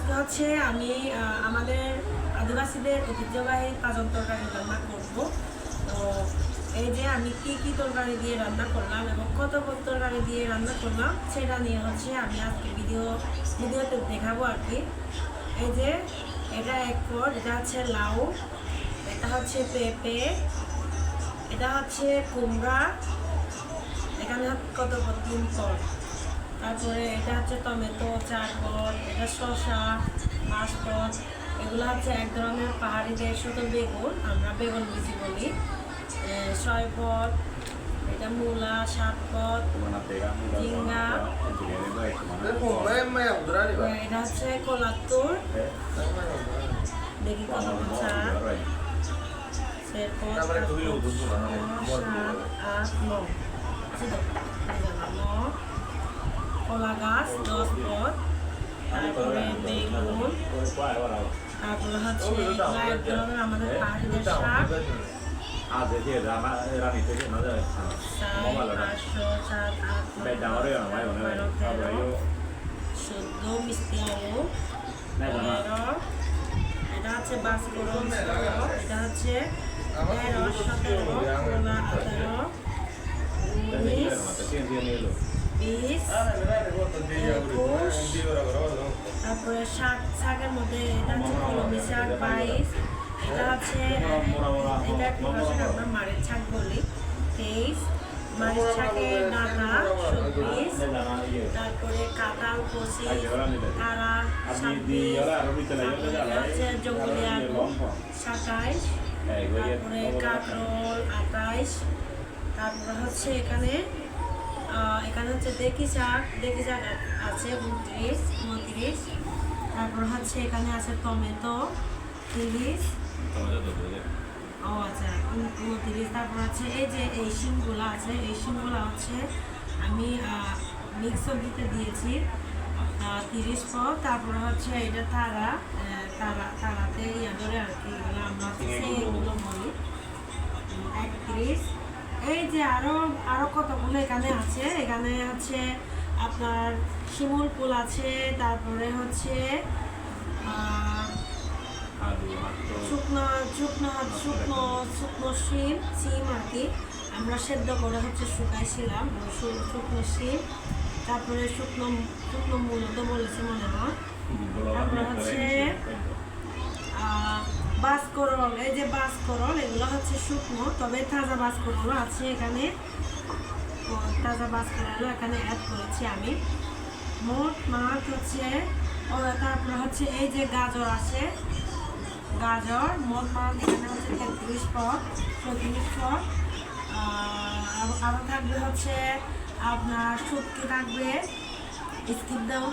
আজকে হচ্ছে আমি আমাদের আদিবাসীদের ঐতিহ্যবাহী পাঁচন তরকারি রান্না করব। তো এই যে আমি কি তরকারি দিয়ে রান্না করলাম এবং কত তরকারি দিয়ে রান্না করলাম সেটা নিয়ে হচ্ছে আমি আজকে ভিডিওতে দেখাবো আর কি। এই যে এটা এক পদ, এটা হচ্ছে লাউ, এটা হচ্ছে পেঁপে, এটা হচ্ছে কুমড়া, এখানে কত পদ 3 পদ, তারপরে এটা হচ্ছে টমেটো 4 পদ, এটা শসা 5 পদ, এগুলো হচ্ছে এক ধরনের পাহাড়ি দেশত বেগুন, আমরা বেগুন বিচি বলি 6 পদ, এটা মূলা 7 পদ, ঝিঙ্গা, এটা হচ্ছে কলাত্তর, দেখি কত চার, এরপর 7, 8, 9 কলা গাছ 10 পদ, তারপরে বেগুন, তারপরে হচ্ছে এক ধরনের আমাদের পাহাড়িদের শাক 14 মিষ্টি আলু 15, এটা হচ্ছে বাসকরণ 16, এটা হচ্ছে 13, 17, 16, 18, 19, 20, 21, তারপরে শাকের মধ্যে এটা হচ্ছে কলমি শাক 22, এটা হচ্ছে এটা একটা শাক আমরা মারের শাক বলি 23, মারের শাকের ডাঁটা 26, তারপরে কাঁঠাল 25, তারা 26, তারপরে হচ্ছে জঙ্গলি আলু 27, তারপরে কাঁকরোল 28, তারপরে হচ্ছে এখানে হচ্ছে দেখি শাক আছে 29, তারপর হচ্ছে এখানে আছে টমেটো 30, ও আচ্ছা 29, তারপর আছে এই যে এই শিমগুলো আছে, এই শিমগুলো হচ্ছে আমি মিক্স সবজিতে দিয়েছি 30 পদ, তারপর হচ্ছে এটা তারাতে ধরে আর কি, এগুলো আমরা এগুলো বলি 31, এই যে আরো কতগুলো এখানে আছে, এখানে হচ্ছে আপনার শিমুল ফুল আছে, তারপরে হচ্ছে শুকনো সিম আর কি, আমরা সেদ্ধ করে হচ্ছে শুকাইছিলাম শুকনো সিম, তারপরে শুকনো মূলত বলেছে মনে হয়, তারপরে হচ্ছে বাসকরল, এই যে বাসকরল এগুলো হচ্ছে শুকনো, তবে তাজা বাসকরলও আছে এখানে, তাজা বাসকরলও এখানে অ্যাড করেছি আমি। মোট হচ্ছে তারপরে হচ্ছে এই যে গাজর আছে, গাজর মোট এখানে হচ্ছে 33 পদ 34 পদ, আরও থাকবে হচ্ছে আপনার শুটকি থাকবে, স্কিপ দেন